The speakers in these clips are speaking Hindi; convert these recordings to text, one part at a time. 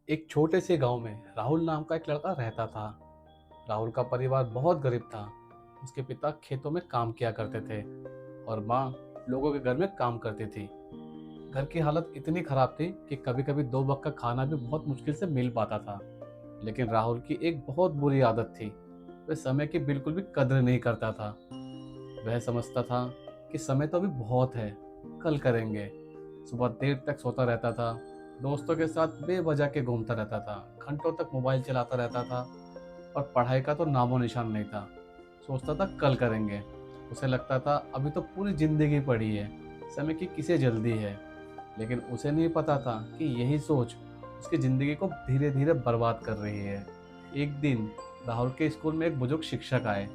एक छोटे से गांव में राहुल नाम का एक लड़का रहता था। राहुल का परिवार बहुत गरीब था। उसके पिता खेतों में काम किया करते थे और माँ लोगों के घर में काम करती थी। घर की हालत इतनी खराब थी कि कभी कभी दो वक्त का खाना भी बहुत मुश्किल से मिल पाता था। लेकिन राहुल की एक बहुत बुरी आदत थी। वह समय की बिल्कुल भी कद्र नहीं करता था। वह समझता था कि समय तो अभी बहुत है, कल करेंगे। सुबह देर तक सोता रहता था, दोस्तों के साथ बेवजह के घूमता रहता था, घंटों तक मोबाइल चलाता रहता था और पढ़ाई का तो नामो निशान नहीं था। सोचता था कल करेंगे। उसे लगता था अभी तो पूरी जिंदगी पड़ी है, समय की किसे जल्दी है। लेकिन उसे नहीं पता था कि यही सोच उसकी जिंदगी को धीरे धीरे बर्बाद कर रही है। एक दिन राहुल के स्कूल में एक बुजुर्ग शिक्षक आए।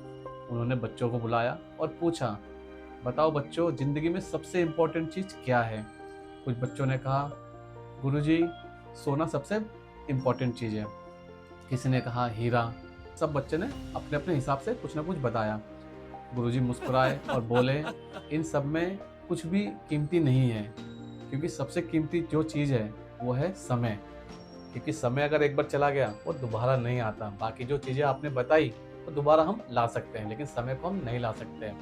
उन्होंने बच्चों को बुलाया और पूछा, बताओ बच्चों, जिंदगी में सबसे इम्पोर्टेंट चीज क्या है। कुछ बच्चों ने कहा, गुरुजी, सोना सबसे इम्पोर्टेंट चीज है। किसी ने कहा हीरा। सब बच्चे ने अपने अपने हिसाब से कुछ ना कुछ बताया। गुरुजी मुस्कुराए और बोले, इन सब में कुछ भी कीमती नहीं है, क्योंकि सबसे कीमती जो चीज है वो है समय। क्योंकि समय अगर एक बार चला गया वो दोबारा नहीं आता। बाकी जो चीजें आपने बताई वो दोबारा हम ला सकते हैं, लेकिन समय को हम नहीं ला सकते।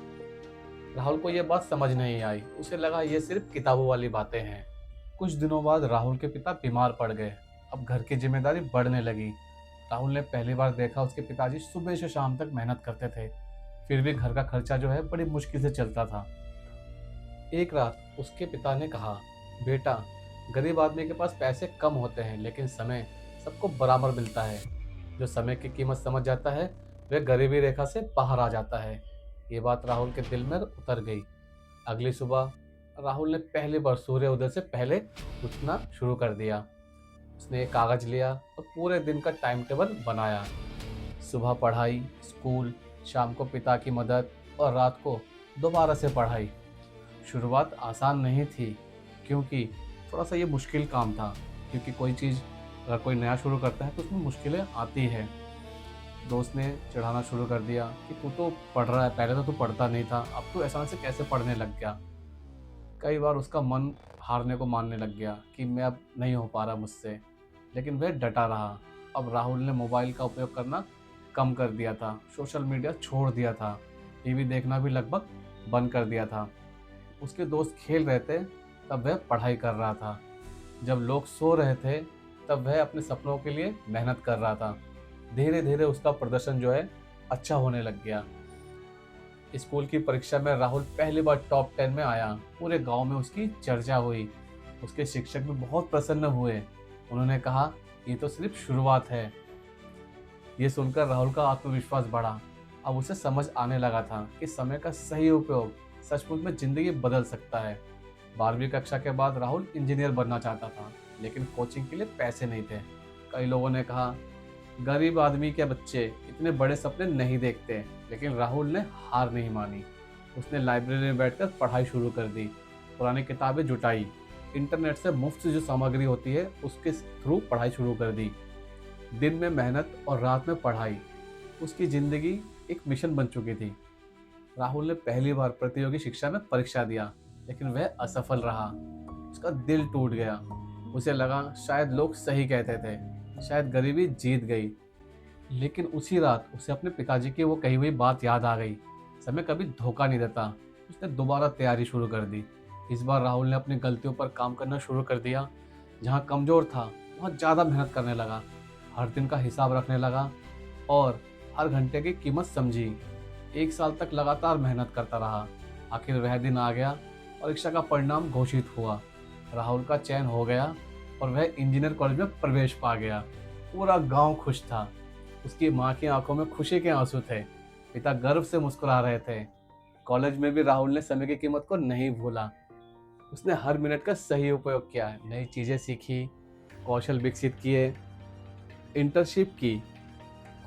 राहुल को यह बात समझ नहीं आई। उसे लगा ये सिर्फ किताबों वाली बातें हैं। कुछ दिनों बाद राहुल के पिता बीमार पड़ गए। अब घर की जिम्मेदारी बढ़ने लगी। राहुल ने पहली बार देखा उसके पिताजी सुबह से शाम तक मेहनत करते थे, फिर भी घर का खर्चा जो है बड़ी मुश्किल से चलता था। एक रात उसके पिता ने कहा, बेटा, गरीब आदमी के पास पैसे कम होते हैं लेकिन समय सबको बराबर मिलता है। जो समय की कीमत समझ जाता है वह गरीबी रेखा से बाहर आ जाता है। ये बात राहुल के दिल में उतर गई। अगली सुबह राहुल ने पहली बार सूर्य उदय से पहले उठना शुरू कर दिया। उसने एक कागज लिया और पूरे दिन का टाइम टेबल बनाया। सुबह पढ़ाई, स्कूल, शाम को पिता की मदद और रात को दोबारा से पढ़ाई। शुरुआत आसान नहीं थी, क्योंकि थोड़ा सा ये मुश्किल काम था। क्योंकि कोई चीज़ अगर कोई नया शुरू करता है तो उसमें मुश्किलें आती है। दोस्त ने चिढ़ाना शुरू कर दिया कि तू तो पढ़ रहा है, पहले तो तू पढ़ता नहीं था, अब तू अचानक से कैसे पढ़ने लग गया। कई बार उसका मन हारने को मानने लग गया कि मैं अब नहीं हो पा रहा मुझसे। लेकिन वह डटा रहा। अब राहुल ने मोबाइल का उपयोग करना कम कर दिया था, सोशल मीडिया छोड़ दिया था, टीवी देखना भी लगभग बंद कर दिया था। उसके दोस्त खेल रहे थे तब वह पढ़ाई कर रहा था। जब लोग सो रहे थे तब वह अपने सपनों के लिए मेहनत कर रहा था। धीरे धीरे उसका प्रदर्शन जो है अच्छा होने लग गया। स्कूल की परीक्षा में राहुल पहली बार टॉप 10 में आया। पूरे गांव में उसकी चर्चा हुई। उसके शिक्षक भी बहुत प्रसन्न हुए। उन्होंने कहा, ये तो सिर्फ शुरुआत है। ये सुनकर राहुल का आत्मविश्वास बढ़ा। अब उसे समझ आने लगा था कि समय का सही उपयोग सचमुच में जिंदगी बदल सकता है। 12वीं कक्षा के बाद राहुल इंजीनियर बनना चाहता था, लेकिन कोचिंग के लिए पैसे नहीं थे। कई लोगों ने कहा, गरीब आदमी के बच्चे इतने बड़े सपने नहीं देखते। लेकिन राहुल ने हार नहीं मानी। उसने लाइब्रेरी में बैठकर पढ़ाई शुरू कर दी, पुरानी किताबें जुटाई, इंटरनेट से मुफ्त जो सामग्री होती है उसके थ्रू पढ़ाई शुरू कर दी। दिन में मेहनत और रात में पढ़ाई। उसकी जिंदगी एक मिशन बन चुकी थी। राहुल ने पहली बार प्रतियोगी शिक्षा में परीक्षा दिया, लेकिन वह असफल रहा। उसका दिल टूट गया। उसे लगा शायद लोग सही कहते थे, शायद गरीबी जीत गई। लेकिन उसी रात उसे अपने पिताजी की वो कही हुई बात याद आ गई, समय कभी धोखा नहीं देता। उसने दोबारा तैयारी शुरू कर दी। इस बार राहुल ने अपनी गलतियों पर काम करना शुरू कर दिया। जहाँ कमज़ोर था वहाँ ज़्यादा मेहनत करने लगा, हर दिन का हिसाब रखने लगा और हर घंटे की कीमत समझी। 1 साल तक लगातार मेहनत करता रहा। आखिर वह दिन आ गया। परीक्षा का परिणाम घोषित हुआ। राहुल का चयन हो गया और वह इंजीनियर कॉलेज में प्रवेश पा गया। पूरा गांव खुश था। उसकी माँ की आंखों में खुशी के आंसू थे। पिता गर्व से मुस्कुरा रहे थे। कॉलेज में भी राहुल ने समय की कीमत को नहीं भूला। उसने हर मिनट का सही उपयोग किया, नई चीजें सीखी, कौशल विकसित किए, इंटर्नशिप की,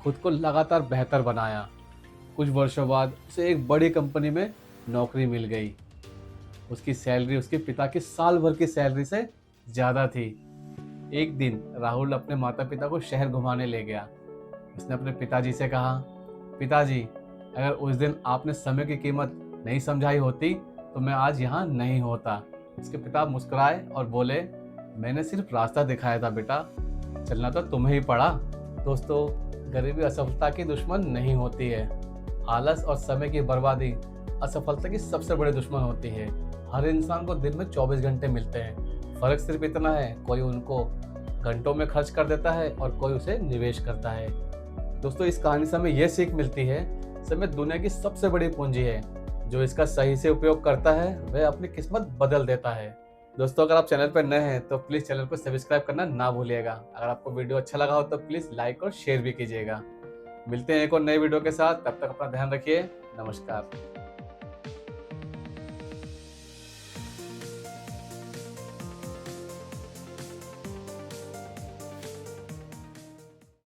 खुद को लगातार बेहतर बनाया। कुछ वर्षों बाद उसे एक बड़ी कंपनी में नौकरी मिल गई। उसकी सैलरी उसके पिता की साल भर की सैलरी से ज्यादा थी। एक दिन राहुल अपने माता पिता को शहर घुमाने ले गया। उसने अपने पिताजी से कहा, पिताजी, अगर उस दिन आपने समय की कीमत नहीं समझाई होती तो मैं आज यहाँ नहीं होता। उसके पिता मुस्कुराए और बोले, मैंने सिर्फ रास्ता दिखाया था बेटा, चलना तो तुम्हें ही पड़ा। दोस्तों, गरीबी असफलता की दुश्मन नहीं होती है। आलस और समय की बर्बादी असफलता की सबसे बड़ी दुश्मन होती है। हर इंसान को दिन में 24 घंटे मिलते हैं। फर्क सिर्फ इतना है, कोई उनको घंटों में खर्च कर देता है और कोई उसे निवेश करता है। दोस्तों, इस कहानी से हमें यह सीख मिलती है, समय दुनिया की सबसे बड़ी पूंजी है। जो इसका सही से उपयोग करता है वह अपनी किस्मत बदल देता है। दोस्तों, अगर आप चैनल पर नए हैं तो प्लीज़ चैनल को सब्सक्राइब करना ना भूलिएगा। अगर आपको वीडियो अच्छा लगा हो तो प्लीज़ लाइक और शेयर भी कीजिएगा। मिलते हैं एक और नए वीडियो के साथ, तब तक अपना ध्यान रखिए। नमस्कार।